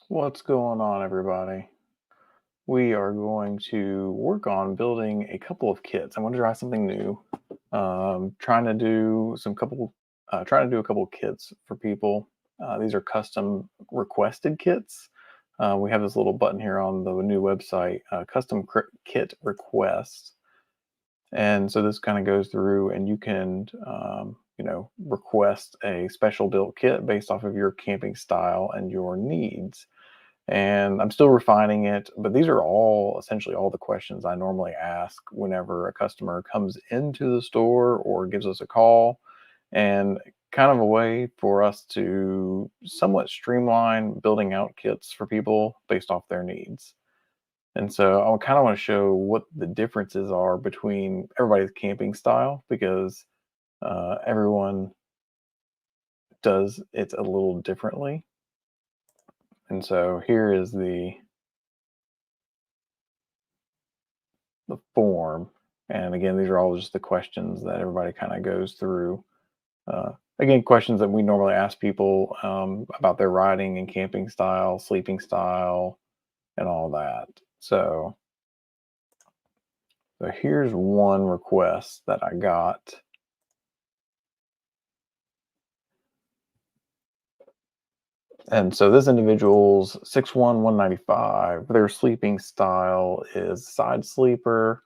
What's going on, everybody? We are going to work on building a couple of kits. I want to try something new. Trying to do a couple kits for people. These are custom requested kits. We have this little button here on the new website, kit request, and so this kind of goes through, and you can, request a special built kit based off of your camping style and your needs, and I'm still refining it, but these are all essentially all the questions I normally ask whenever a customer comes into the store or gives us a call, and kind of a way for us to somewhat streamline building out kits for people based off their needs. And so I kind of want to show what the differences are between everybody's camping style because everyone does it a little differently. And so here is the form. And again, these are all just the questions that everybody kind of goes through. Again, questions that we normally ask people about their riding and camping style, sleeping style, and all that. So here's one request that I got. And so this individual's 6'1", 195. Their sleeping style is side sleeper.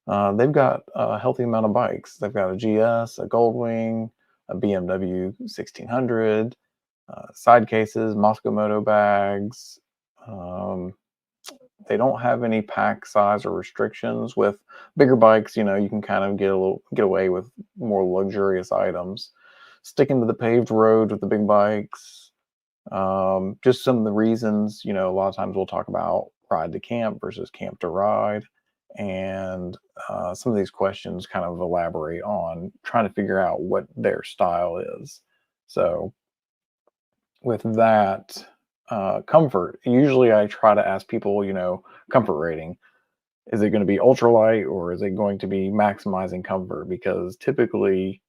They've got a healthy amount of bikes. They've got a GS, a Goldwing, a BMW 1600, side cases, Moscow Moto bags. Um, they don't have any pack size or restrictions. With bigger bikes, you can kind of get away with more luxurious items. Sticking to the paved road with the big bikes. Just some of the reasons, a lot of times we'll talk about ride to camp versus camp to ride. And some of these questions kind of elaborate on trying to figure out what their style is. So, with that, comfort, usually I try to ask people, comfort rating. Is it going to be ultralight or is it going to be maximizing comfort? Because typically,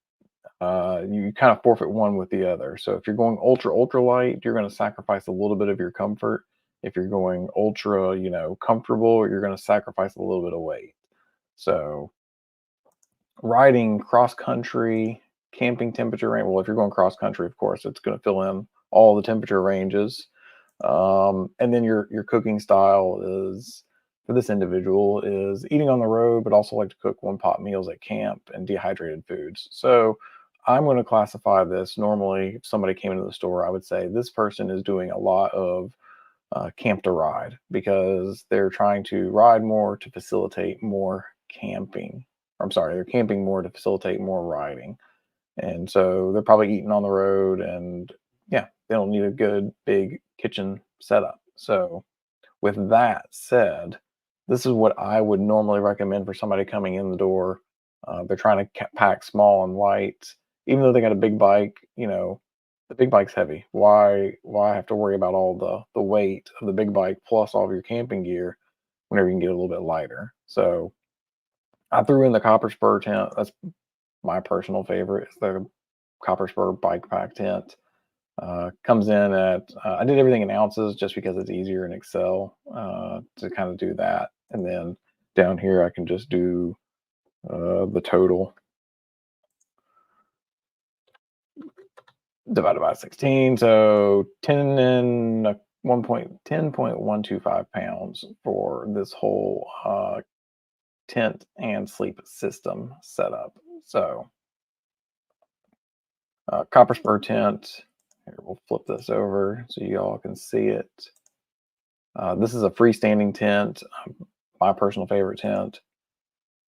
you kind of forfeit one with the other. So if you're going ultra light, you're going to sacrifice a little bit of your comfort. If you're going ultra, comfortable, you're going to sacrifice a little bit of weight. So riding cross country, camping temperature range. Well, if you're going cross country, of course, it's going to fill in all the temperature ranges. And then your cooking style is for this individual is eating on the road, but also like to cook one pot meals at camp and dehydrated foods. So I'm going to classify this normally. If somebody came into the store, I would say this person is doing a lot of camp to ride because they're trying to ride more to facilitate more camping. I'm sorry, they're camping more to facilitate more riding. And so they're probably eating on the road and yeah, they don't need a good big kitchen setup. So with that said, this is what I would normally recommend for somebody coming in the door. They're trying to pack small and light, even though they got a big bike. The big bike's heavy. Why have to worry about all the weight of the big bike plus all of your camping gear whenever you can get a little bit lighter? So I threw in the copper spur tent. That's my personal favorite. It's the copper spur bike pack tent. Comes in at I did everything in ounces just because it's easier in Excel to kind of do that. And then down here I can just do the total divided by 16. So 10 and 10.125 pounds for this whole tent and sleep system setup. So copper spur tent. Here, we'll flip this over so you all can see it. This is a freestanding tent, my personal favorite tent.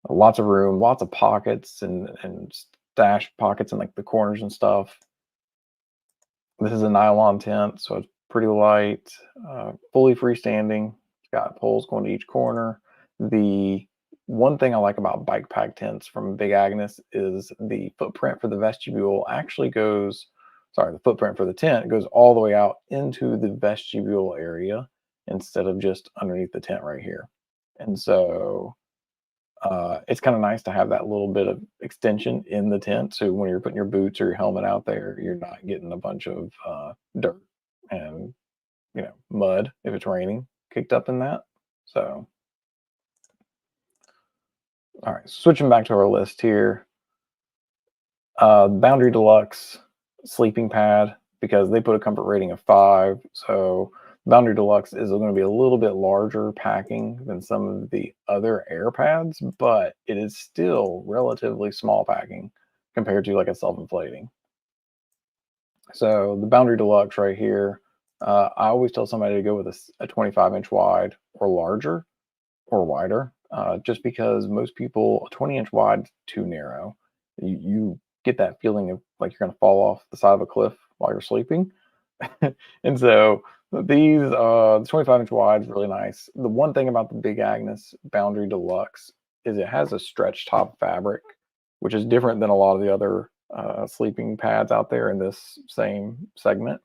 Lots of room, lots of pockets and stash pockets in like the corners and stuff. This is a nylon tent, so it's pretty light, fully freestanding. It's got poles going to each corner. The one thing I like about bike pack tents from Big Agnes is the footprint for the vestibule actually goes, sorry, the footprint for the tent goes all the way out into the vestibule area instead of just underneath the tent right here. And so it's kind of nice to have that little bit of extension in the tent. So when you're putting your boots or your helmet out there, you're not getting a bunch of dirt and mud if it's raining kicked up in that. So, all right, switching back to our list here. Boundary Deluxe sleeping pad, because they put a comfort rating of 5. So Boundary Deluxe is going to be a little bit larger packing than some of the other air pads, but it is still relatively small packing compared to like a self-inflating. So the Boundary Deluxe right here, I always tell somebody to go with a 25-inch wide or larger or wider, just because most people, a 20-inch wide too narrow. You get that feeling of like you're going to fall off the side of a cliff while you're sleeping. And so these, the 25-inch wide is really nice. The one thing about the Big Agnes Boundary Deluxe is it has a stretch top fabric, which is different than a lot of the other sleeping pads out there in this same segment.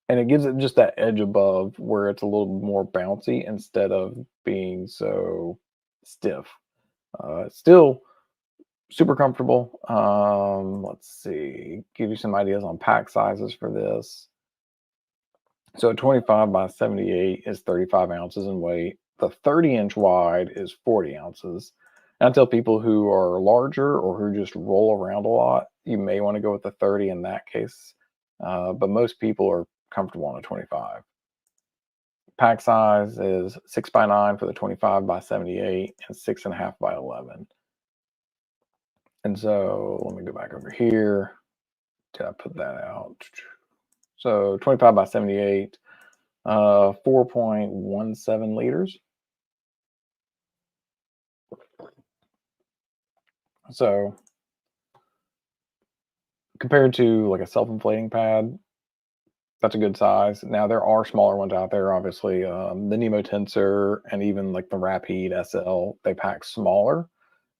And it gives it just that edge above where it's a little more bouncy instead of being so stiff. Still super comfortable. Let's see, give you some ideas on pack sizes for this. So a 25 by 78 is 35 ounces in weight. The 30-inch wide is 40 ounces. And I tell people who are larger or who just roll around a lot, you may want to go with the 30 in that case. But most people are comfortable on a 25. Pack size is 6 by 9 for the 25 by 78 and 6.5 by 11. And so let me go back over here. Did I put that out? So 25 by 78, 4.17 liters. So compared to like a self-inflating pad, that's a good size. Now there are smaller ones out there, obviously. The Nemo Tensor and even like the Rapide SL, they pack smaller,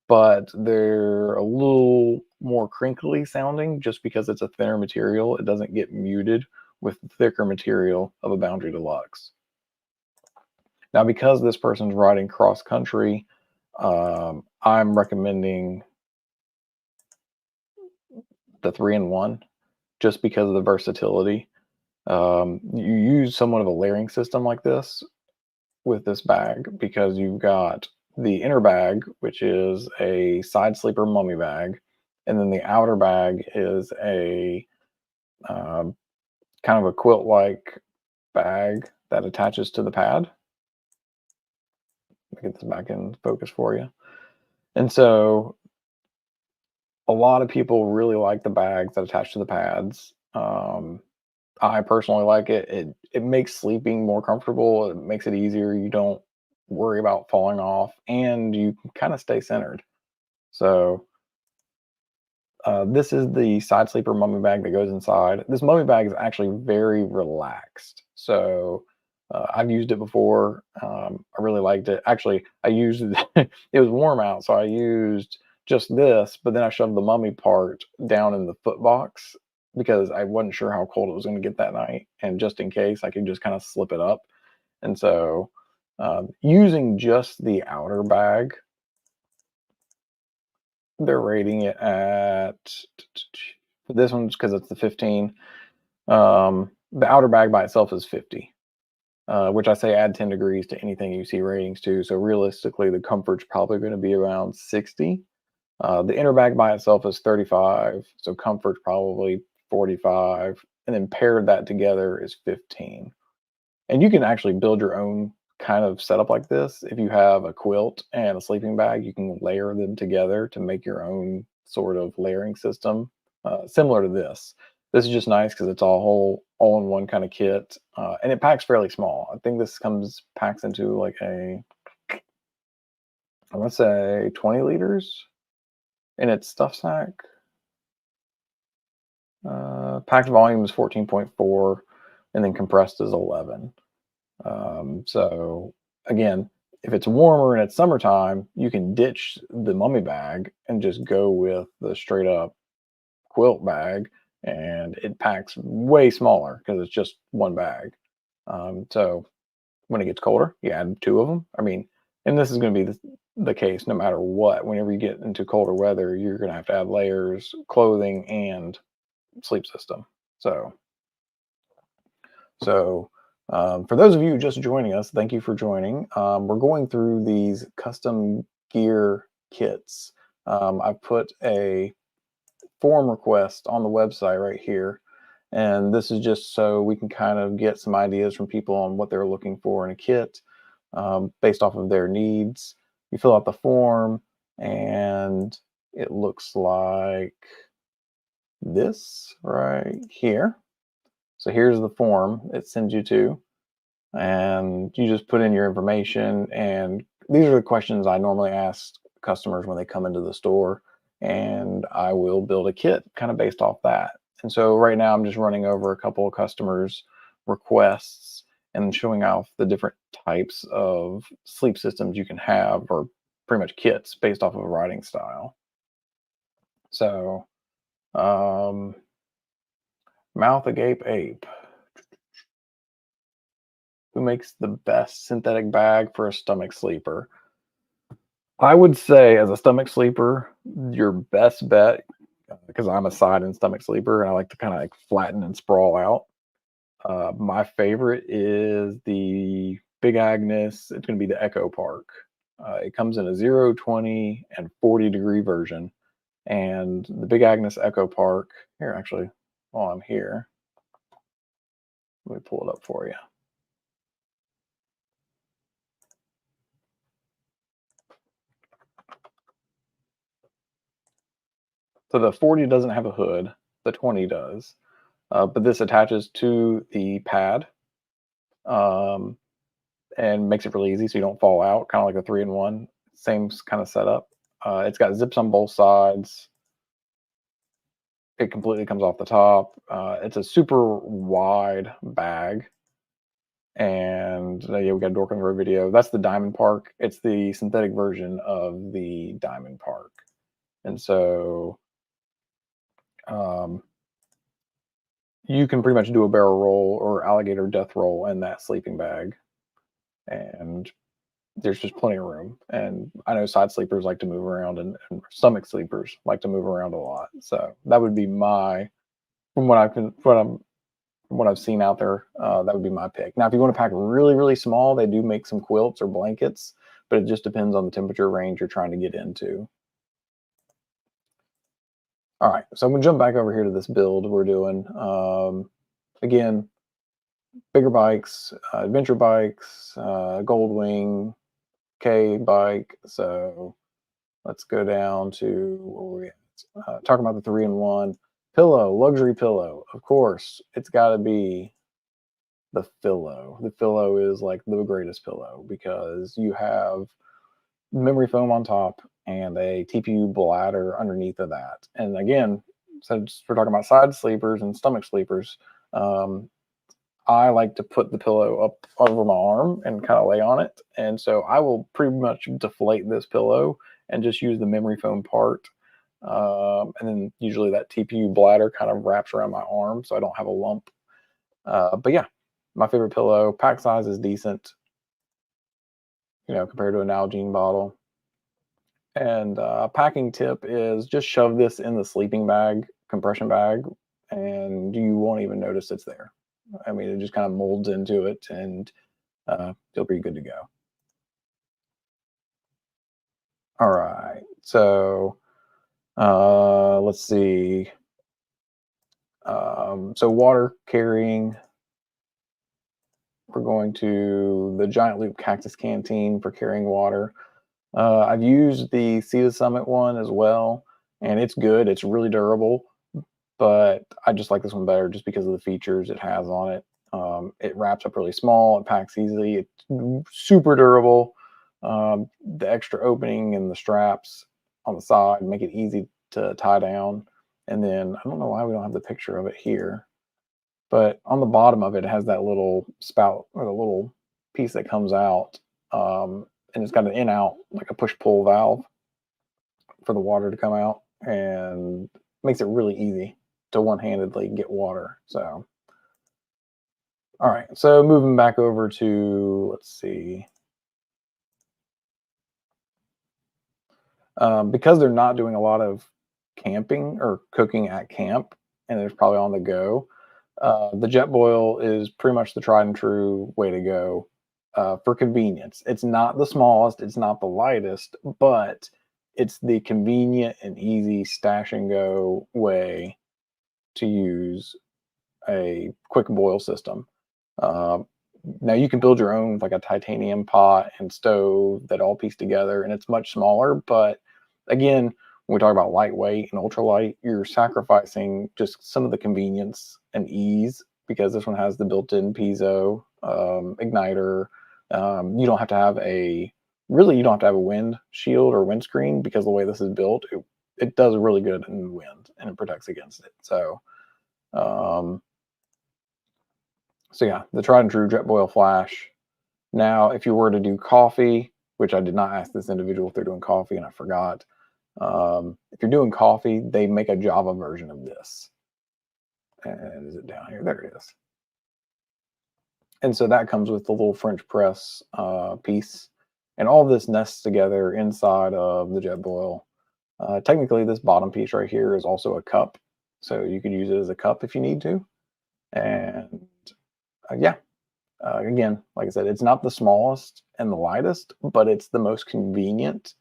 but they're a little more crinkly sounding just because it's a thinner material. It doesn't get muted with the thicker material of a Boundary Deluxe. Now, because this person's riding cross country, I'm recommending the 3-in-1 just because of the versatility. You use somewhat of a layering system like this with this bag because you've got the inner bag, which is a side sleeper mummy bag, and then the outer bag is a kind of a quilt-like bag that attaches to the pad. Let me get this back in focus for you. And so a lot of people really like the bags that attach to the pads. I personally like it. It makes sleeping more comfortable. It makes it easier. You don't worry about falling off, and you kind of stay centered. So this is the side sleeper mummy bag that goes inside. This mummy bag is actually very relaxed. So I've used it before. I really liked it. Actually, I used it. It was warm out, so I used just this, but then I shoved the mummy part down in the foot box because I wasn't sure how cold it was going to get that night, and just in case, I could just kind of slip it up. And so, using just the outer bag, they're rating it at this one's because it's the 15. The outer bag by itself is 50, which I say add 10 degrees to anything you see ratings to. So realistically, the comfort's probably going to be around 60. The inner bag by itself is 35, so comfort's probably 45, and then paired that together is 15. And you can actually build your own kind of setup like this. If you have a quilt and a sleeping bag, you can layer them together to make your own sort of layering system, similar to this. This is just nice because it's all in one kind of kit, and it packs fairly small. I think this packs into like a, I want to say 20 liters in its stuff sack. Packed volume is 14.4, and then compressed is 11. So again, if it's warmer and it's summertime, you can ditch the mummy bag and just go with the straight up quilt bag, and it packs way smaller because it's just one bag. So when it gets colder, you add 2 of them. I mean, and this is going to be the case no matter what. Whenever you get into colder weather, you're going to have to add layers, clothing, and sleep system. So For those of you just joining us, thank you for joining. We're going through these custom gear kits. I've put a form request on the website right here. And this is just so we can kind of get some ideas from people on what they're looking for in a kit based off of their needs. You fill out the form, and it looks like this right here. So here's the form it sends you to, and you just put in your information. And these are the questions I normally ask customers when they come into the store, and I will build a kit kind of based off that. And so right now I'm just running over a couple of customers requests and showing off the different types of sleep systems you can have, or pretty much kits based off of a riding style. So mouth agape ape, who makes the best synthetic bag for a stomach sleeper? I would say, as a stomach sleeper, your best bet, because I'm a side and stomach sleeper and I like to kind of like flatten and sprawl out. My favorite is the Big Agnes. It's going to be the Echo Park. It comes in a 0, 20, and 40-degree version. And the Big Agnes Echo Park, here actually, while I'm here, let me pull it up for you. So the 40 doesn't have a hood, the 20 does. But this attaches to the pad, um, and makes it really easy so you don't fall out, kind of like a 3-in-1. Same kind of setup. It's got zips on both sides. It completely comes off the top. It's a super wide bag. And yeah, we got a Dork on the Road video. That's the Diamond Park. It's the synthetic version of the Diamond Park. And so you can pretty much do a barrel roll or alligator death roll in that sleeping bag. And there's just plenty of room. And I know side sleepers like to move around, and stomach sleepers like to move around a lot. So that would be my, from what I've seen out there, that would be my pick. Now, if you want to pack really, really small, they do make some quilts or blankets, but it just depends on the temperature range you're trying to get into. All right, so I'm gonna jump back over here to this build we're doing. Again, bigger bikes, adventure bikes, Goldwing, K bike. So let's go down to where we at. Talking about the 3-in-1 pillow, luxury pillow. Of course, it's got to be the Pillow. The Pillow is like the greatest pillow because you have memory foam on top and a TPU bladder underneath of that. And again, since we're talking about side sleepers and stomach sleepers, I like to put the pillow up over my arm and kind of lay on it. And so I will pretty much deflate this pillow and just use the memory foam part. And then usually that TPU bladder kind of wraps around my arm so I don't have a lump. But yeah, my favorite pillow. Pack size is decent, compared to an Nalgene bottle. And packing tip is just shove this in the sleeping bag, compression bag, and you won't even notice it's there. I mean, it just kind of molds into it, and you'll be good to go. All right, so let's see. So water carrying, we're going to the Giant Loop Cactus Canteen for carrying water. I've used the Sea to Summit one as well, and it's good. It's really durable, but I just like this one better just because of the features it has on it. It wraps up really small. It packs easily. It's super durable. The extra opening and the straps on the side make it easy to tie down. And then I don't know why we don't have the picture of it here, but on the bottom of it, it has that little spout or the little piece that comes out. And it's got an in out, like a push pull valve for the water to come out, and makes it really easy to one handedly get water. So, all right. So moving back over to, let's see. Because they're not doing a lot of camping or cooking at camp, and it's probably on the go, The Jetboil is pretty much the tried and true way to go for convenience. It's not the smallest, it's not the lightest, but it's the convenient and easy stash and go way to use a quick boil system. Uh, Now you can build your own with like a titanium pot and stove that all piece together, and it's much smaller. But again, when we talk about lightweight and ultralight, you're sacrificing just some of the convenience and ease because this one has the built-in piezo igniter. You don't have to have a you don't have to have a wind shield or windscreen because the way this is built, it does really good in wind and it protects against it. Um, so yeah, the tried and true Jetboil Flash. Now, if you were to do coffee, which I did not ask this individual if they're doing coffee and I forgot. If you're doing coffee, they make a Java version of this. And is it down here? There it is. And so that comes with the little French press piece. And all this nests together inside of the Jetboil. Technically, this bottom piece right here is also a cup. So you could use it as a cup if you need to. And yeah, again, like I said, it's not the smallest and the lightest, but it's the most convenient.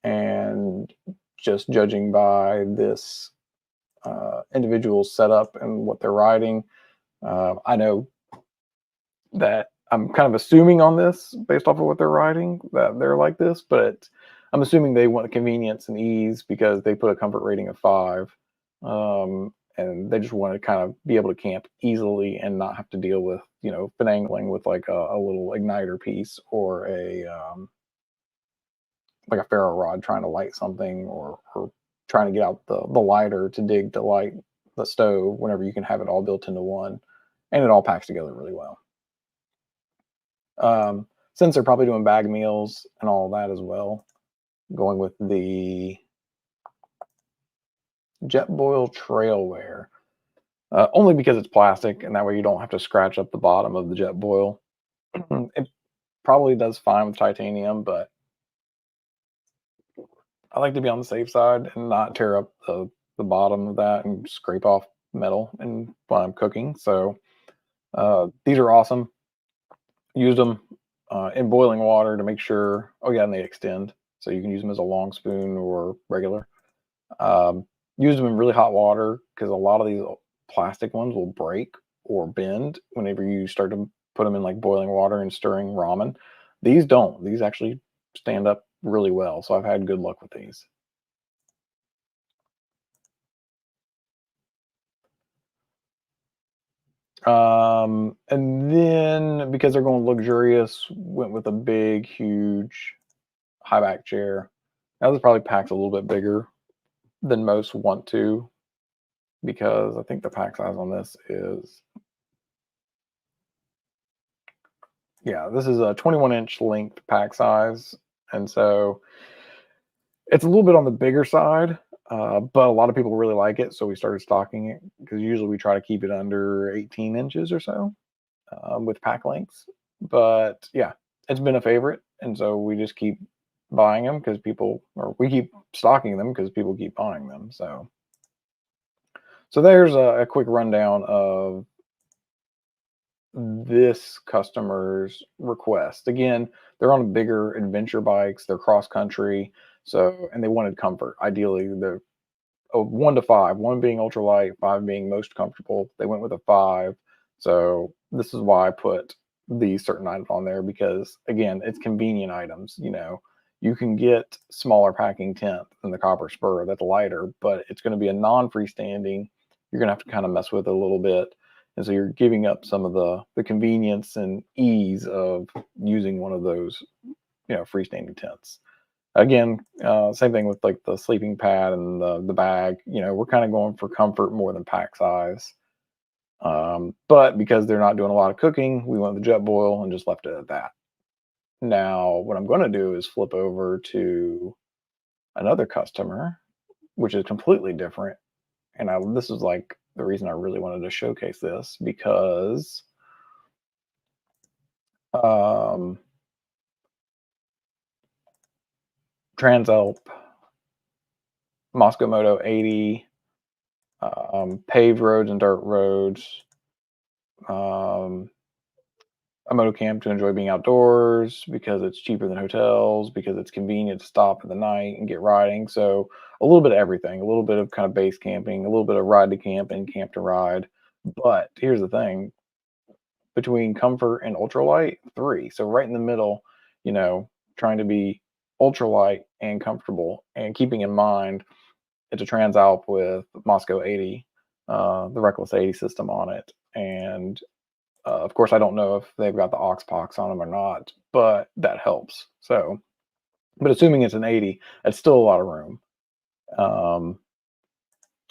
And just judging by this individual's setup and what they're riding, I know that I'm kind of assuming on this based off of what they're riding that they're like this, but I'm assuming they want convenience and ease because they put a comfort rating of 5. And they just want to kind of be able to camp easily and not have to deal with, finagling with like a little igniter piece or a like a ferro rod trying to light something or trying to get out the lighter to dig to light the stove whenever you can have it all built into one, and it all packs together really well. Since they're probably doing bag meals and all that as well, going with the Jetboil Trailwear, only because it's plastic and that way you don't have to scratch up the bottom of the Jetboil. It probably does fine with titanium, but I like to be on the safe side and not tear up the bottom of that and scrape off metal and when I'm cooking. So these are awesome. Used them in boiling water to make sure. Oh yeah, and they extend, so you can use them as a long spoon or regular. Use them in really hot water because a lot of these plastic ones will break or bend whenever you start to put them in like boiling water and stirring ramen. These don't. These actually stand up really well. So I've had good luck with these. And then because they're going luxurious, went with a big, huge high back chair. Now this probably packs a little bit bigger than most want to because I think the pack size on this is, yeah, this is a 21-inch length pack size. And so it's a little bit on the bigger side, but a lot of people really like it. So we started stocking it because usually we try to keep it under 18 inches or so with pack lengths. But yeah, it's been a favorite. And so we just keep buying them because we keep stocking them because people keep buying them. So there's a quick rundown of this customer's request. Again, they're on bigger adventure bikes, they're cross country, and they wanted comfort. Ideally, the 1 to 5, 1 being ultralight, 5 being most comfortable. They went with a 5. So this is why I put these certain items on there because again, it's convenient items. You can get smaller packing tent than the Copper Spur that's lighter, but it's going to be a non-freestanding. You're going to have to kind of mess with it a little bit. And so you're giving up some of the convenience and ease of using one of those, freestanding tents. Again, same thing with like the sleeping pad and the bag. We're kind of going for comfort more than pack size. But because they're not doing a lot of cooking, we went with the Jetboil and just left it at that. Now, what I'm going to do is flip over to another customer, which is completely different. And this is like the reason I really wanted to showcase this because Transalp, Moscow Moto 80, paved roads and dirt roads, Um, a moto camp to enjoy being outdoors because it's cheaper than hotels, because it's convenient to stop in the night and get riding. So a little bit of everything, a little bit of kind of base camping, a little bit of ride to camp and camp to ride. But here's the thing, between comfort and ultralight, three. So right in the middle, you know, trying to be ultralight and comfortable, and keeping in mind it's a Transalp with Moscow 80, the Reckless 80 system on it. And of course, I don't know if they've got the aux pox on them or not, but that helps. So, but assuming it's an 80, it's still a lot of room. Um,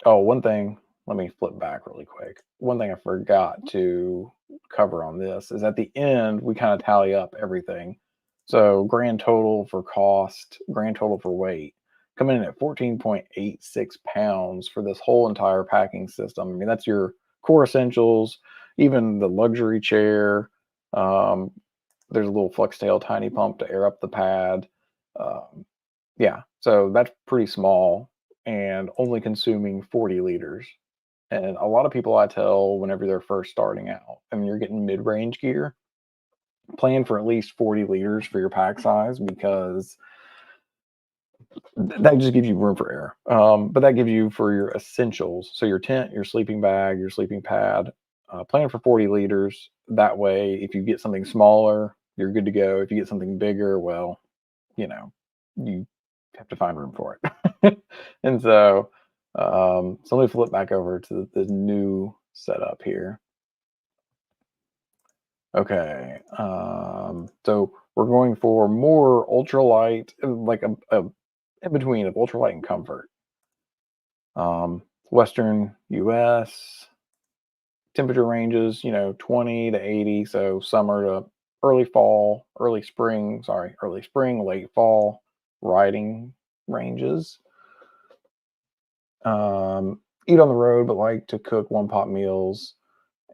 Oh, one thing, let me flip back really quick. One thing I forgot to cover on this is at the end, we kind of tally up everything. So, grand total for cost, grand total for weight, coming in at 14.86 pounds for this whole entire packing system. I mean, that's your core essentials, even the luxury chair. Um, there's a little flex tail tiny pump to air up the pad. Um, yeah, so that's pretty small and only consuming 40 liters. And a lot of people I tell whenever they're first starting out, I mean, you're getting mid range gear, plan for at least 40 liters for your pack size because that just gives you room for air. But that gives you for your essentials. So your tent, your sleeping bag, your sleeping pad, plan for 40 liters. That way, if you get something smaller, you're good to go. If you get something bigger, well, you know, you have to find room for it. And so let me flip back over to the new setup here. Okay. So we're going for more ultralight, like a in between of ultralight and comfort. Western US temperature ranges, 20 to 80. So summer to early fall, early spring, late fall riding ranges. Eat on the road, but like to cook one pot meals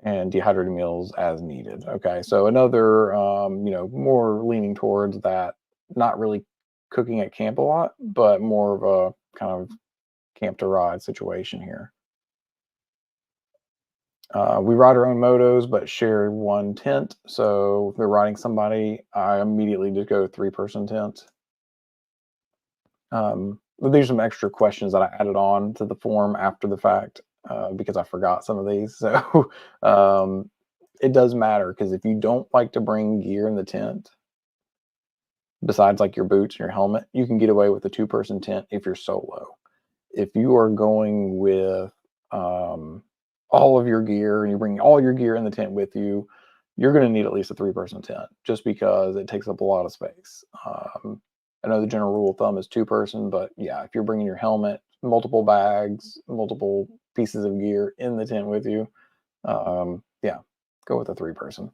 and dehydrated meals as needed. Okay, so another, more leaning towards that, not really cooking at camp a lot, but more of a kind of camp to ride situation here. We ride our own motos, but share one tent. So if they're riding somebody, I immediately just go 3-person tent. But there's some extra questions that I added on to the form after the fact because I forgot some of these. So um, it does matter because if you don't like to bring gear in the tent, besides like your boots and your helmet, you can get away with a 2-person tent if you're solo. If you are going with um, all of your gear and you're bringing all your gear in the tent with you, you're going to need at least a 3-person tent just because it takes up a lot of space. I know the general rule of thumb is 2-person, but yeah, if you're bringing your helmet, multiple bags, multiple pieces of gear in the tent with you, yeah, go with a 3-person.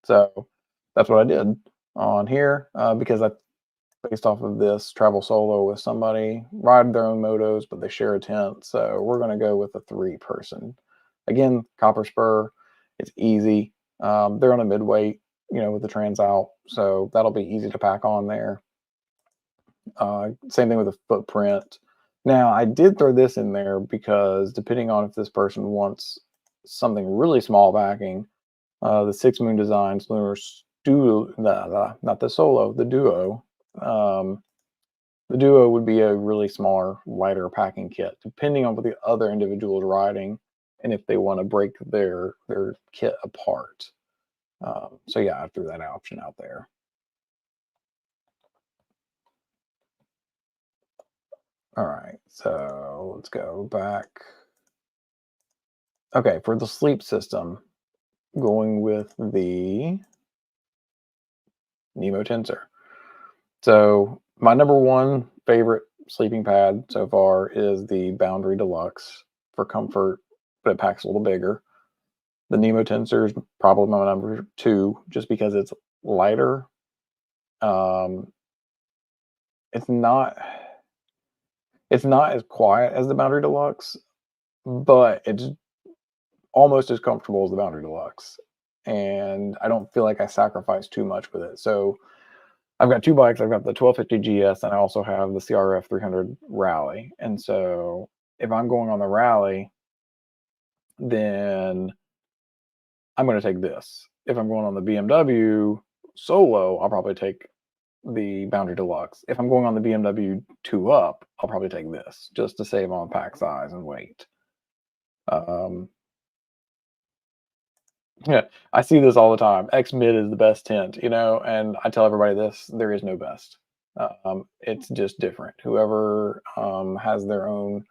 So that's what I did on here because I based off of this, travel solo with somebody, ride their own motos, but they share a tent. So we're going to go with a 3-person. Again, copper spur, it's easy. They're on a midweight, with the Transalp, so that'll be easy to pack on there. Same thing with the footprint. Now, I did throw this in there because depending on if this person wants something really small backing, the Six Moon Designs Lunar not the Solo, the Duo. Um, the Duo would be a really smaller, lighter packing kit, depending on what the other individual is riding and if they want to break their kit apart. So yeah, I threw that option out there. All right, so let's go back. Okay, for the sleep system, going with the Nemo Tensor. So my number one favorite sleeping pad so far is the Boundary Deluxe for comfort, but it packs a little bigger. The Nemo Tensor is probably my number two, just because it's lighter. Um, it's not it's not as quiet as the Boundary Deluxe, but it's almost as comfortable as the Boundary Deluxe, and I don't feel like I sacrifice too much with it. So I've got two bikes. I've got the 1250 GS, and I also have the CRF 300 Rally. And so if I'm going on the Rally, then I'm going to take this. If I'm going on the BMW Solo, I'll probably take the Boundary Deluxe. If I'm going on the BMW 2 Up, I'll probably take this just to save on pack size and weight. Um, yeah, I see this all the time. X Mid is the best tent, and I tell everybody this: there is no best. It's just different. Whoever has their own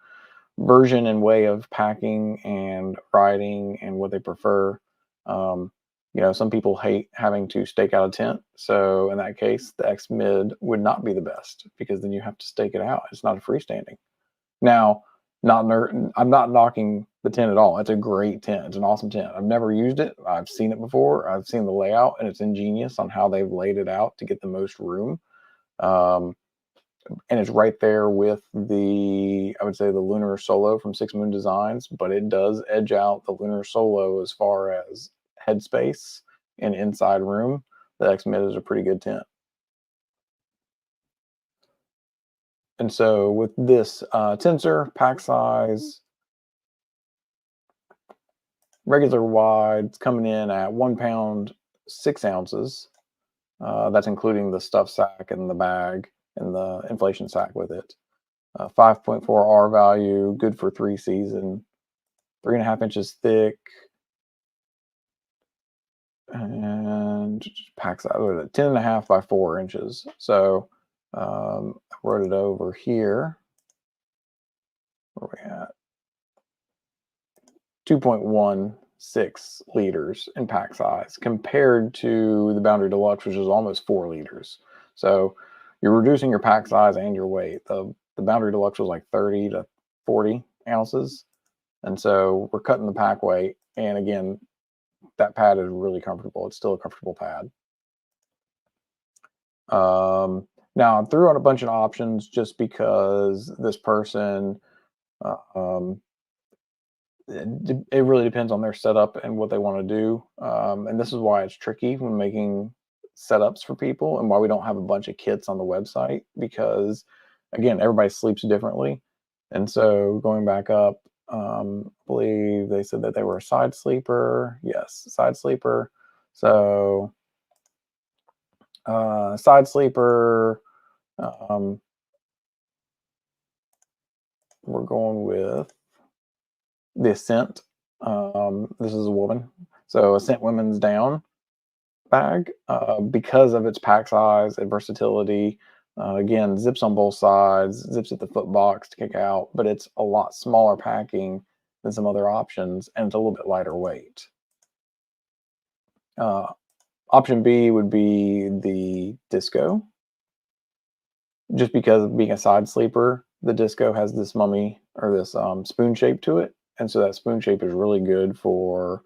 version and way of packing and riding and what they prefer. Um, some people hate having to stake out a tent. So in that case, the X Mid would not be the best because then you have to stake it out. It's not a freestanding. Now, I'm not knocking the tent at all. It's a great tent. It's an awesome tent. I've never used it. I've seen it before. I've seen the layout, and it's ingenious on how they've laid it out to get the most room. Um, and it's right there with I would say the Lunar Solo from Six Moon Designs, but it does edge out the Lunar Solo as far as headspace and inside room. The X Mid is a pretty good tent. And so with this tensor, pack size, regular wide, it's coming in at 1 pound, 6 ounces. That's including the stuff sack and the bag and the inflation sack with it. 5.4 R value, good for 3 season, 3.5 inches thick, and pack size, 10.5 by 4 inches. So I wrote it over here. Where we at? 2.16 liters in pack size compared to the Boundary Deluxe, which is almost 4 liters. So you're reducing your pack size and your weight. The Boundary Deluxe was like 30 to 40 ounces. And so we're cutting the pack weight. And again, that pad is really comfortable. It's still a comfortable pad. Now I threw out a bunch of options just because this person, it really depends on their setup and what they want to do. And this is why it's tricky when making setups for people and why we don't have a bunch of kits on the website because, again, everybody sleeps differently. And so going back up, I believe they said that they were a side sleeper. Yes, side sleeper. So side sleeper, we're going with the Ascent. This is a woman. So Ascent Women's Down bag because of its pack size and versatility. Again, zips on both sides, zips at the foot box to kick out, but it's a lot smaller packing than some other options, and it's a little bit lighter weight. Option B would be the Disco. Just because of being a side sleeper, the Disco has this mummy or this spoon shape to it, and so that spoon shape is really good for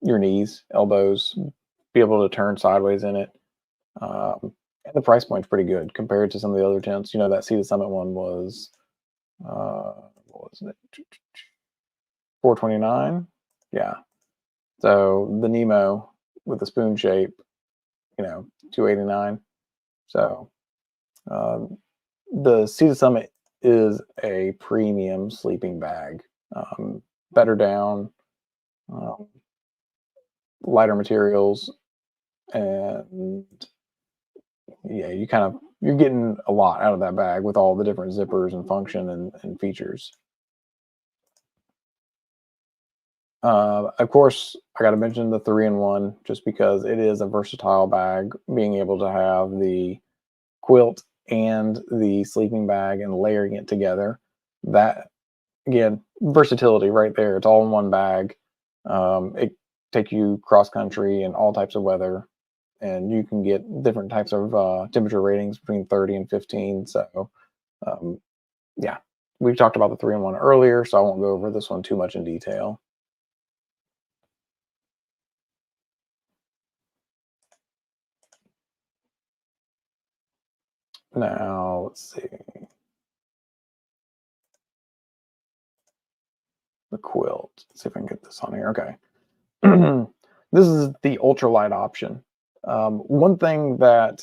your knees, elbows, be able to turn sideways in it. And the price point's pretty good compared to some of the other tents. That Sea to Summit one was, what was it? $429. Yeah. So the Nemo with the spoon shape, $289. So the Sea to Summit is a premium sleeping bag. Better down, lighter materials, and yeah, you're getting a lot out of that bag with all the different zippers and function and features. Of course, I got to mention the 3-in-1 just because it is a versatile bag, being able to have the quilt and the sleeping bag and layering it together. That, again, versatility right there. It's all in one bag. It take you cross country and all types of weather, and you can get different types of temperature ratings between 30 and 15. So, yeah, we've talked about the 3-in-1 earlier, so I won't go over this one too much in detail. Now, let's see. The quilt. Let's see if I can get this on here. Okay. This is the ultralight option. One thing that,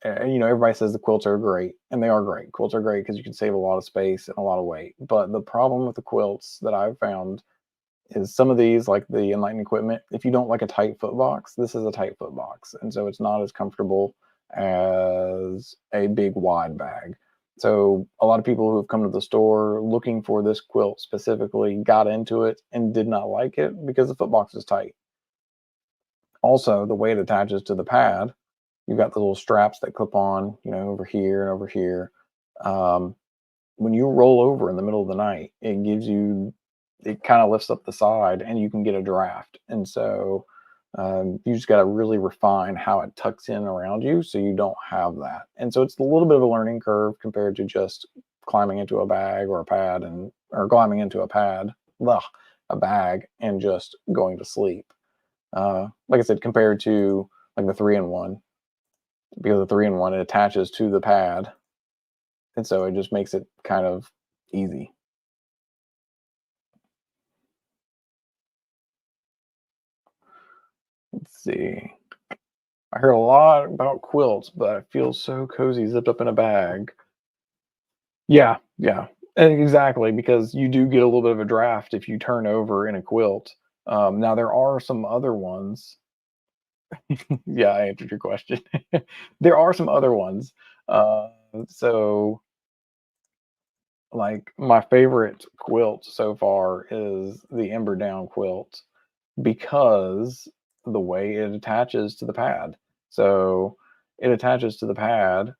everybody says the quilts are great, and they are great. Quilts are great because you can save a lot of space and a lot of weight. But the problem with the quilts that I've found is some of these, like the Enlightened equipment, if you don't like a tight foot box, this is a tight foot box. And so it's not as comfortable as a big wide bag. So a lot of people who have come to the store looking for this quilt specifically got into it and did not like it because the foot box is tight. Also, the way it attaches to the pad, you've got the little straps that clip on, over here and over here. Um, when you roll over in the middle of the night, it kind of lifts up the side and you can get a draft. And so you just got to really refine how it tucks in around you so you don't have that. And so it's a little bit of a learning curve compared to just climbing into a bag or a pad or climbing into a bag and just going to sleep. Like I said, compared to like the 3-in-1, because the 3-in-1 it attaches to the pad, and so it just makes it kind of easy. Let's see. I heard a lot about quilts, but I feel so cozy zipped up in a bag. Yeah, yeah, exactly. Because you do get a little bit of a draft if you turn over in a quilt. Now there are some other ones. Yeah, I answered your question. There are some other ones. Uh, so like my favorite quilt so far is the Ember Down quilt because the way it attaches to the pad. So it attaches to the pad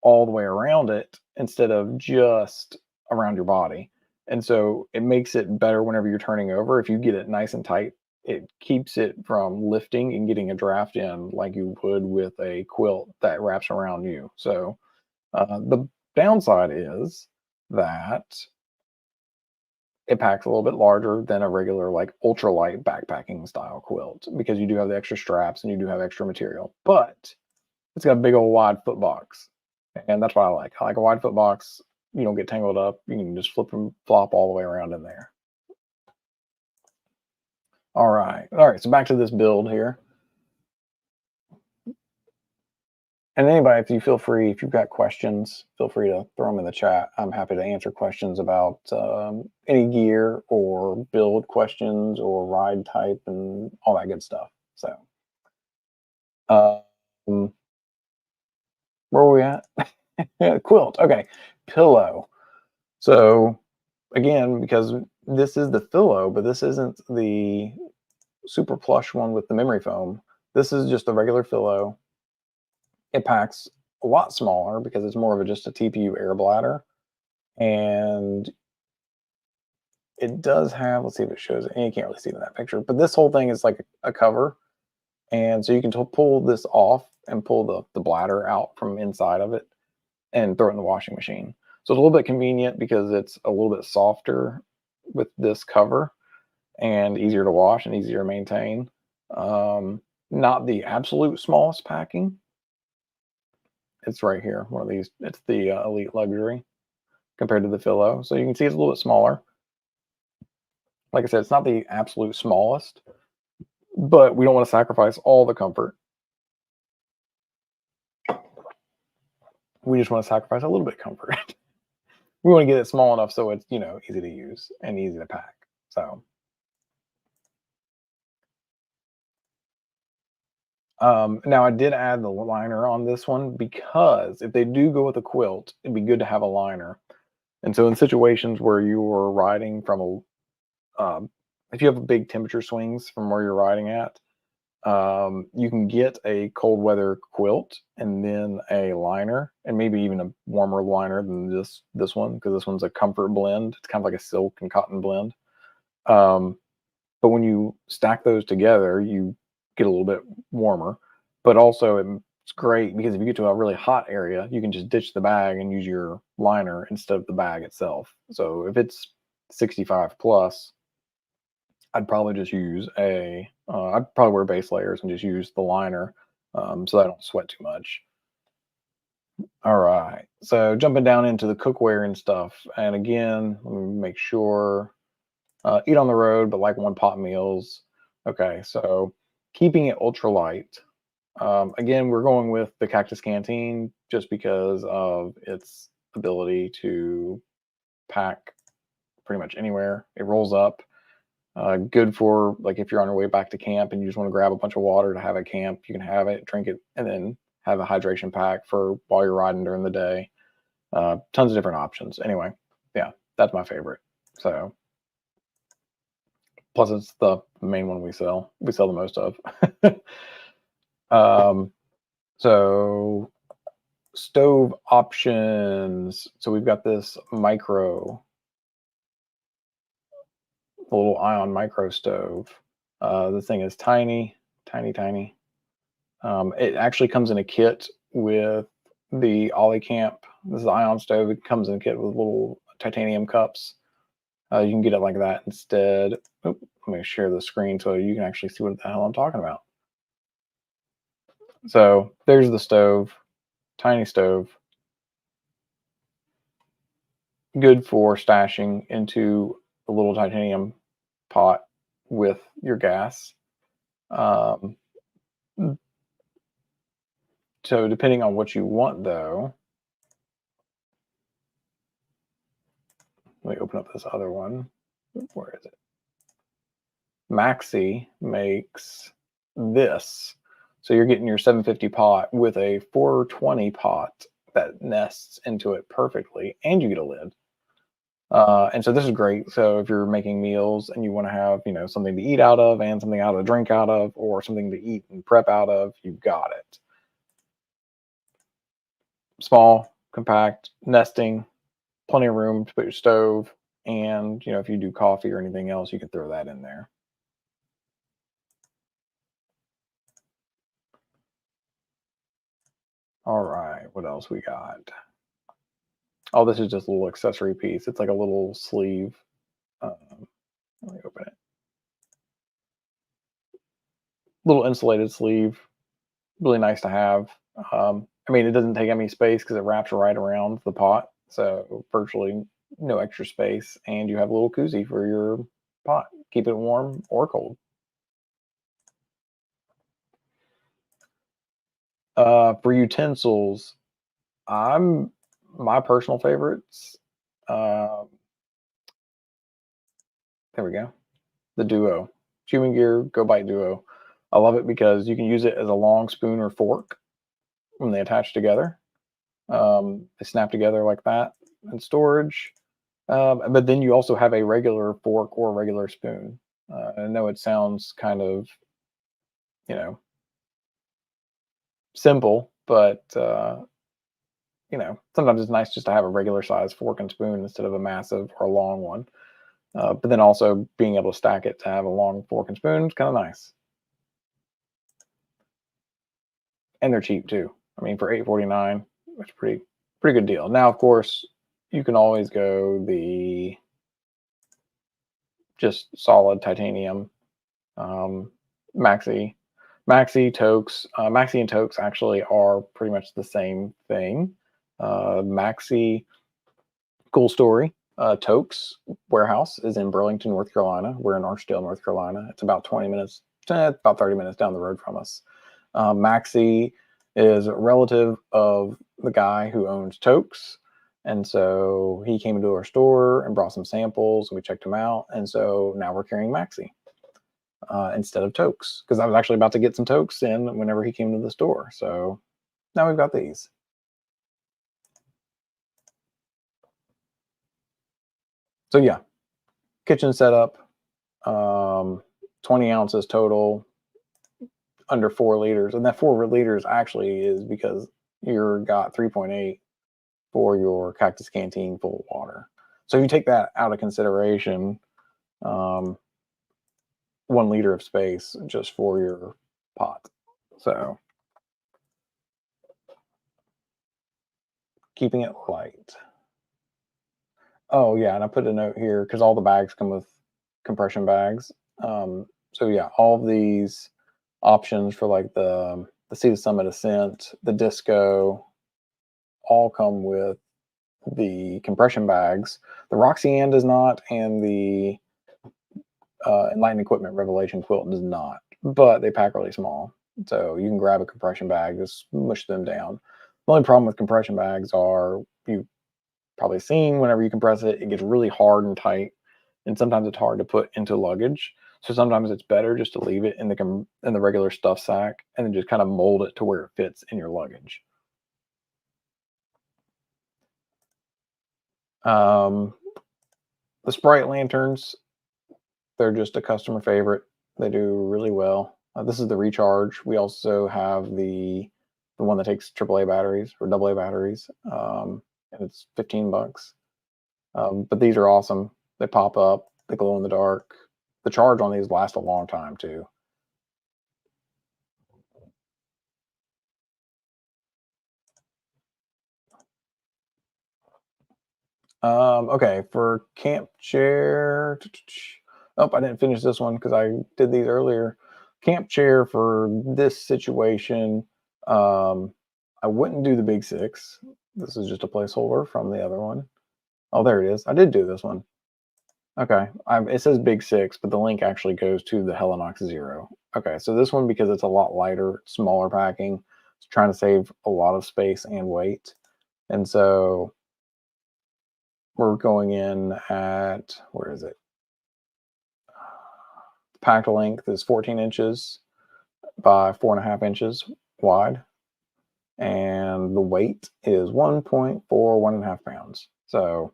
all the way around it instead of just around your body. And so it makes it better whenever you're turning over. If you get it nice and tight, it keeps it from lifting and getting a draft in like you would with a quilt that wraps around you. So the downside is that it packs a little bit larger than a regular, like ultralight backpacking style quilt because you do have the extra straps and you do have extra material. But it's got a big old wide foot box, and that's what I like. I like a wide foot box. You don't get tangled up. You can just flip and flop all the way around in there. All right. So back to this build here. And anybody, if you feel free, if you've got questions, feel free to throw them in the chat. I'm happy to answer questions about any gear or build questions or ride type and all that good stuff. So, um, where were we at? Quilt. Okay. Pillow. So, again, because this is the pillow, but this isn't the super plush one with the memory foam. This is just a regular pillow. It packs a lot smaller because it's more of just a TPU air bladder. And it does have, let's see if it shows it. And you can't really see it in that picture, but this whole thing is like a cover. And so you can pull this off and pull the bladder out from inside of it and throw it in the washing machine. So it's a little bit convenient because it's a little bit softer with this cover and easier to wash and easier to maintain. Not the absolute smallest packing. It's right here, one of these. It's the Elite Luxury compared to the Philo. So you can see it's a little bit smaller. Like I said, it's not the absolute smallest, but we don't want to sacrifice all the comfort. We just want to sacrifice a little bit of comfort. We want to get it small enough so it's, easy to use and easy to pack. So, now I did add the liner on this one because if they do go with a quilt, it'd be good to have a liner. And so in situations where you are riding from if you have big temperature swings from where you're riding at, you can get a cold weather quilt and then a liner, and maybe even a warmer liner than this one because this one's a comfort blend. It's kind of like a silk and cotton blend. But when you stack those together, you get a little bit warmer. But also, it's great because if you get to a really hot area, you can just ditch the bag and use your liner instead of the bag itself. So if it's 65 plus, I'd probably just use I'd probably wear base layers and just use the liner so I don't sweat too much. All right. So jumping down into the cookware and stuff. And again, let me make sure. Eat on the road, but like one pot meals. Okay. So keeping it ultralight. Again, we're going with the Cactus Canteen just because of its ability to pack pretty much anywhere. It rolls up. Good for like if you're on your way back to camp and you just want to grab a bunch of water to have at camp, you can have it, drink it, and then have a hydration pack for while you're riding during the day. Tons of different options. Anyway, yeah, that's my favorite. So plus it's the main one we sell. We sell the most of. um, so stove options. So we've got this micro, a little ion micro stove. This thing is tiny, tiny, tiny. It actually comes in a kit with the Ollie Camp. This is the ion stove. It comes in a kit with little titanium cups. You can get it like that instead. Oop, let me share the screen so you can actually see what the hell I'm talking about. So there's the stove, tiny stove. Good for stashing into a little titanium pot with your gas. So depending on what you want, though, let me open up this other one. Where is it? Maxi makes this. So you're getting your 750 pot with a 420 pot that nests into it perfectly, and you get a lid. And so this is great. So if you're making meals and you want to have, something to eat out of and something out of drink out of, or something to eat and prep out of, you've got it. Small, compact, nesting, plenty of room to put your stove, and if you do coffee or anything else, you can throw that in there. All right, what else we got? Oh, this is just a little accessory piece. It's like a little sleeve. Let me open it. Little insulated sleeve. Really nice to have. I mean, it doesn't take any space because it wraps right around the pot. So virtually no extra space. And you have a little koozie for your pot. Keep it warm or cold. For utensils, my personal favorites. There we go. The Duo. Chewing Gear Go Bite Duo. I love it because you can use it as a long spoon or fork when they attach together. They snap together like that in storage. But then you also have a regular fork or regular spoon. I know it sounds kind of, simple, but sometimes it's nice just to have a regular size fork and spoon instead of a massive or a long one. But then also being able to stack it to have a long fork and spoon is kind of nice. And they're cheap too. I mean, for $8.49, it's pretty good deal. Now, of course, you can always go the just solid titanium Maxi, Tokes. Maxi and Tokes actually are pretty much the same thing. Maxi, cool story. Tokes warehouse is in Burlington, North Carolina. We're in Archdale, North Carolina. It's about 20 minutes, about 30 minutes down the road from us. Maxi is a relative of the guy who owns Tokes. And so he came into our store and brought some samples. And we checked them out. And so now we're carrying Maxi instead of Tokes, because I was actually about to get some Tokes in whenever he came to the store. So now we've got these. So yeah, kitchen setup, 20 ounces total, under 4 liters. And that 4 liters actually is because you've got 3.8 for your Cactus Canteen full of water. So if you take that out of consideration, 1 liter of space just for your pot. So keeping it light. Oh yeah, and I put a note here because all the bags come with compression bags. So yeah, all of these options for like the Sea to Summit Ascent, the Disco, all come with the compression bags. The Roxyanne does not, and the Enlightened Equipment Revelation Quilt does not, but they pack really small. So you can grab a compression bag, just mush them down. The only problem with compression bags are, you've probably seen, whenever you compress it, it gets really hard and tight. and sometimes it's hard to put into luggage. So sometimes it's better just to leave it in the regular stuff sack and then just kind of mold it to where it fits in your luggage. Um, the Sprite lanterns, they're just a customer favorite. They do really well. This is the recharge. We also have the one that takes AAA batteries or AA batteries, and it's 15 bucks. But these are awesome. They pop up. They glow in the dark. The charge on these lasts a long time too. Okay, for camp chair. Oh, I didn't finish this one because I did these earlier. Camp chair for this situation. Um, I wouldn't do the big six. This is just a placeholder from the other one. Oh, there it is. I did do this one. Okay, it says big six, but the link actually goes to the Helinox Zero. Okay, so this one, because it's a lot lighter, smaller packing, it's trying to save a lot of space and weight. And so we're going in at, where is it? Pack length is 14 inches by 4.5 inches wide. And the weight is 1.41 pounds. So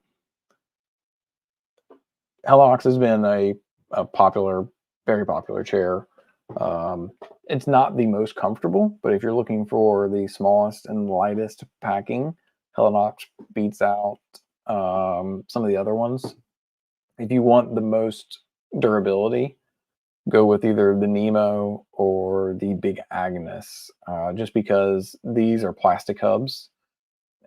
Helinox has been a popular, very popular chair. It's not the most comfortable, but if you're looking for the smallest and lightest packing, Helinox beats out some of the other ones. If you want the most durability, go with either the Nemo or the Big Agnes, just because these are plastic hubs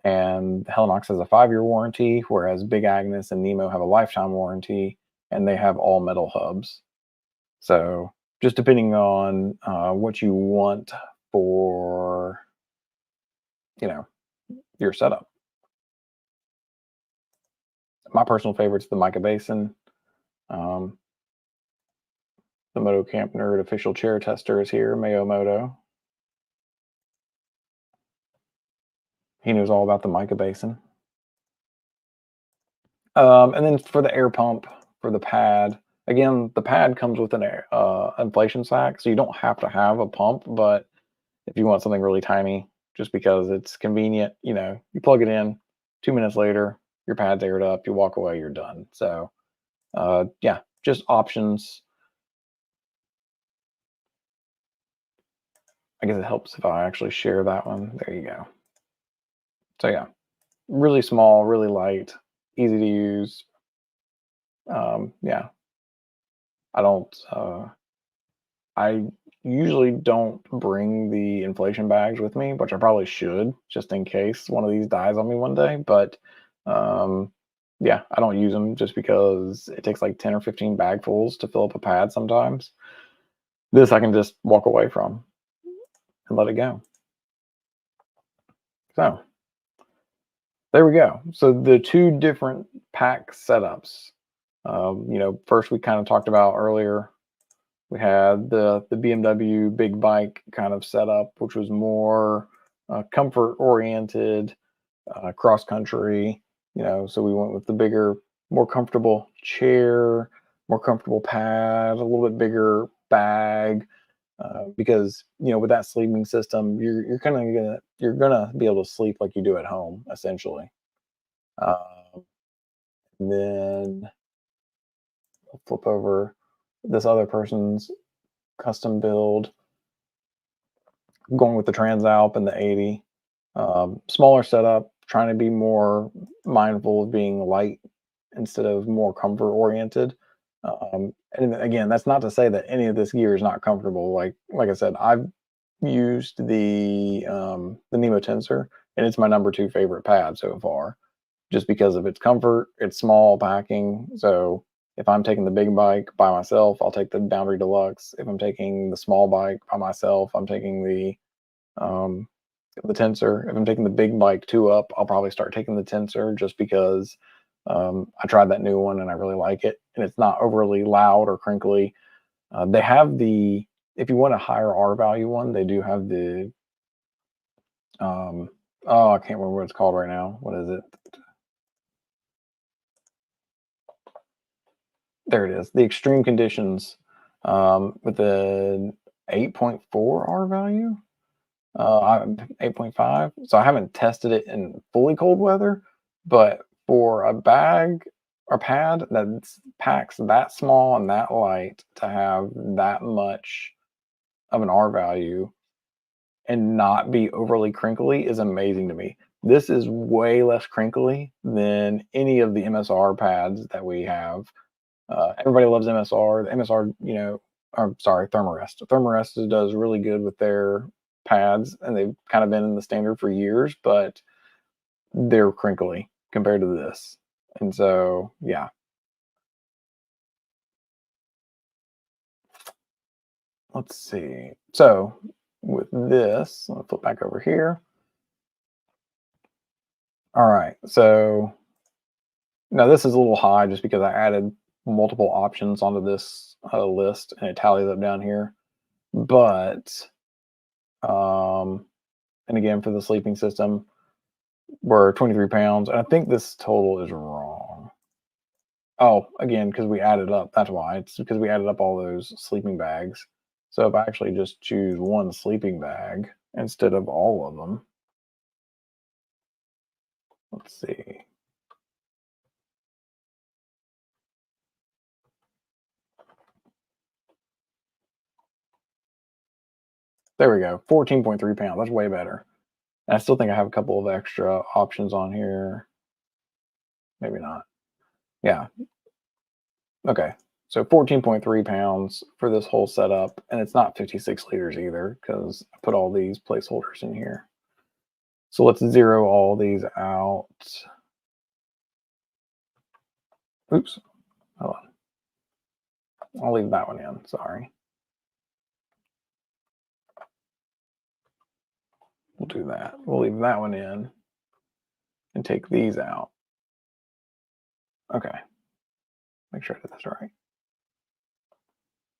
and Helinox has a 5-year warranty, whereas Big Agnes and Nemo have a lifetime warranty, and they have all metal hubs. So just depending on what you want for, you know, your setup. My personal favorite's the Mica Basin. Um, the Moto Camp Nerd official chair tester is here, Mayo Moto. He knows all about the Mica Basin. And then for the air pump, for the pad, again, the pad comes with an inflation sack, so you don't have to have a pump. But if you want something really tiny, just because it's convenient, you plug it in. 2 minutes later, your pad's aired up. You walk away, you're done. So, yeah, just options. I guess it helps if I actually share that one. There you go. So yeah, really small, really light, easy to use. Yeah, I don't. I usually don't bring the inflation bags with me, which I probably should, just in case one of these dies on me one day. But yeah, I don't use them just because it takes like 10 or 15 bagfuls to fill up a pad sometimes. This I can just walk away from and let it go. So there we go. So the two different pack setups. First we kind of talked about earlier. We had the BMW big bike kind of setup, which was more comfort oriented, cross country. So we went with the bigger, more comfortable chair, more comfortable pad, a little bit bigger bag, because with that sleeping system, you're gonna be able to sleep like you do at home, essentially. And then I'll flip over this other person's custom build, going with the Transalp and the 80. Smaller setup, trying to be more mindful of being light instead of more comfort oriented. And again, that's not to say that any of this gear is not comfortable. Like I said, I've used the Nemo Tensor, and it's my number 2 favorite pad so far, just because of its comfort. It's small packing, so if I'm taking the big bike by myself, I'll take the Boundary Deluxe. If I'm taking the small bike by myself, I'm taking the Tensor. If I'm taking the big bike 2-up, I'll probably start taking the Tensor, just because I tried that new one and I really like it, and it's not overly loud or crinkly. They have if you want a higher R value one, they do have the oh, I can't remember what it's called right now. What is it? There it is. The extreme conditions with the 8.4 R value. 8.5. So I haven't tested it in fully cold weather, but for a bag or pad that packs that small and that light to have that much of an R value and not be overly crinkly is amazing to me. This is way less crinkly than any of the MSR pads that we have. Everybody loves MSR. The MSR, I'm sorry, Thermarest. Thermarest does really good with their pads, and they've kind of been in the standard for years, but they're crinkly compared to this. And so, yeah, let's see. So with this, I'll flip back over here. All right. So now this is a little high just because I added multiple options onto this list and it tallies up down here. But, and again, for the sleeping system, we're 23 pounds. And I think this total is wrong. Oh, again, because we added up. That's why. It's because we added up all those sleeping bags. So if I actually just choose one sleeping bag instead of all of them, let's see. There we go. 14.3 pounds. That's way better. And I still think I have a couple of extra options on here. Maybe not. Yeah. Okay. So 14.3 pounds for this whole setup. And it's not 56 liters either because I put all these placeholders in here. So let's zero all these out. Oops. Hold on. I'll leave that one in. Sorry. We'll do that. We'll leave that one in and take these out. Okay. Make sure I did this right.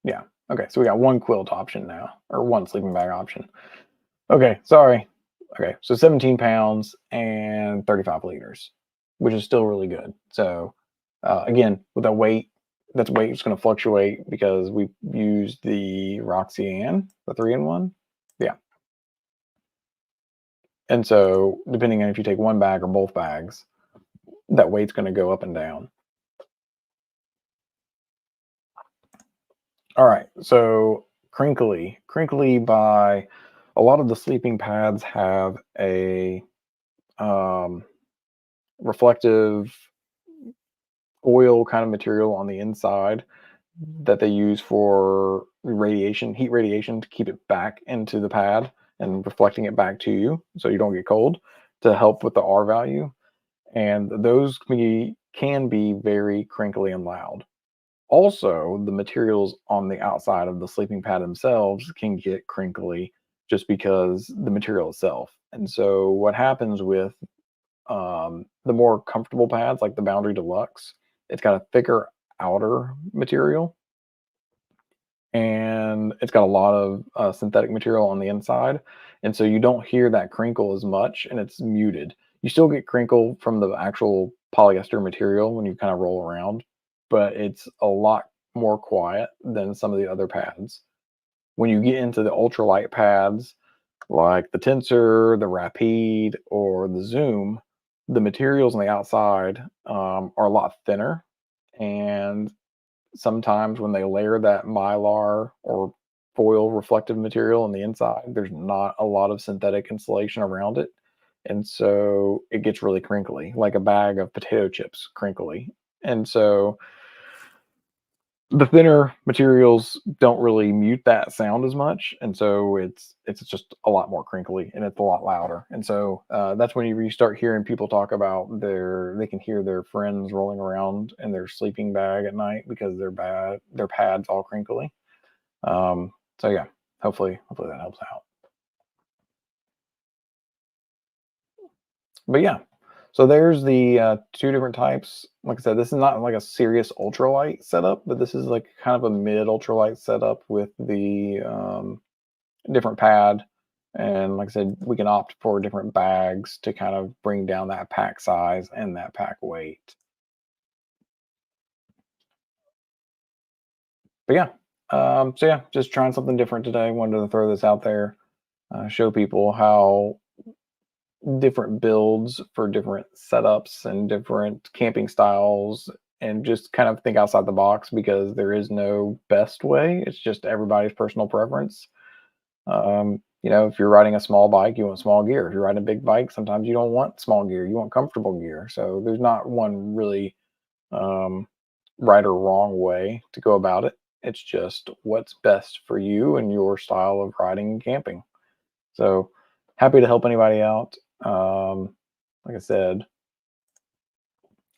Yeah. Okay. So we got one quilt option now, or one sleeping bag option. Okay. Sorry. Okay. So 17 pounds and 35 liters, which is still really good. So, again, with that weight, that's weight is going to fluctuate because we used the Roxyanne, the 3-in-1. Yeah. And so, depending on if you take one bag or both bags, that weight's going to go up and down. All right. So, crinkly by a lot of the sleeping pads have a reflective oil kind of material on the inside that they use for heat radiation to keep it back into the pad and reflecting it back to you so you don't get cold to help with the R value. And those can be very crinkly and loud. Also, the materials on the outside of the sleeping pad themselves can get crinkly just because the material itself. And so, what happens with the more comfortable pads, like the Boundary Deluxe, it's got a thicker outer material and it's got a lot of synthetic material on the inside. And so you don't hear that crinkle as much and it's muted. You still get crinkle from the actual polyester material when you kind of roll around, but it's a lot more quiet than some of the other pads. When you get into the ultralight pads, like the Tensor, the Rapide, or the Zoom, the materials on the outside are a lot thinner. And sometimes when they layer that mylar or foil reflective material on the inside, there's not a lot of synthetic insulation around it. And so it gets really crinkly, like a bag of potato chips crinkly. And so the thinner materials don't really mute that sound as much, and so it's just a lot more crinkly and it's a lot louder. And so that's when you start hearing people talk about they can hear their friends rolling around in their sleeping bag at night because their pads all crinkly. So yeah, hopefully that helps out. But yeah, so there's the two different types. Like I said, this is not like a serious ultralight setup, but this is like kind of a mid ultralight setup with the different pad. And like I said, we can opt for different bags to kind of bring down that pack size and that pack weight. But yeah, so yeah, just trying something different today. Wanted to throw this out there, show people how different builds for different setups and different camping styles, and just kind of think outside the box because there is no best way. It's just everybody's personal preference. If you're riding a small bike, you want small gear. If you're riding a big bike, sometimes you don't want small gear. You want comfortable gear. So there's not one really um, right or wrong way to go about it. It's just what's best for you and your style of riding and camping. So happy to help anybody out. Like I said,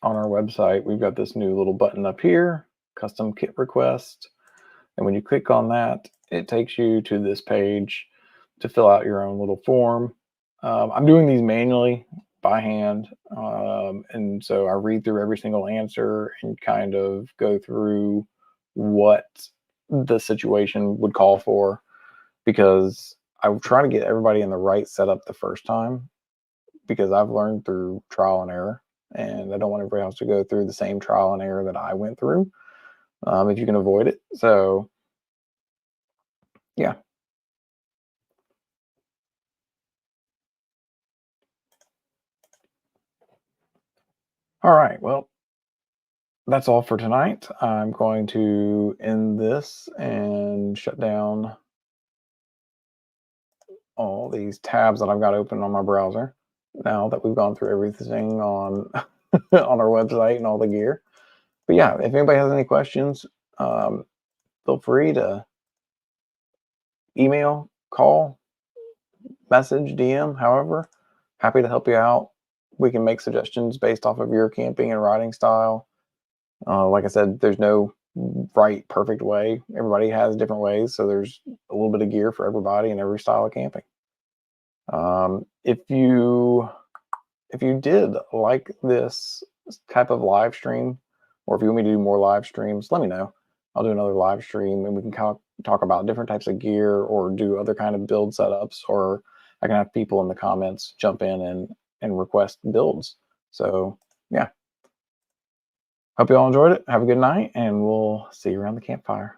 on our website, we've got this new little button up here, custom kit request. And when you click on that, it takes you to this page to fill out your own little form. I'm doing these manually by hand. And so I read through every single answer and kind of go through what the situation would call for, because I try to get everybody in the right setup the first time, because I've learned through trial and error, and I don't want everybody else to go through the same trial and error that I went through, if you can avoid it. So yeah. All right. Well, that's all for tonight. I'm going to end this and shut down all these tabs that I've got open on my browser now that we've gone through everything on on our website and all the gear. But yeah, if anybody has any questions, um, feel free to email, call, message, DM, however. Happy to help you out. We can make suggestions based off of your camping and riding style. Like I said, there's no right, perfect way. Everybody has different ways, so there's a little bit of gear for everybody and every style of camping. If you did like this type of live stream, or if you want me to do more live streams, let me know. I'll do another live stream, and we can kind of talk about different types of gear or do other kind of build setups, or I can have people in the comments jump in and request builds. So yeah, hope you all enjoyed it. Have a good night, and we'll see you around the campfire.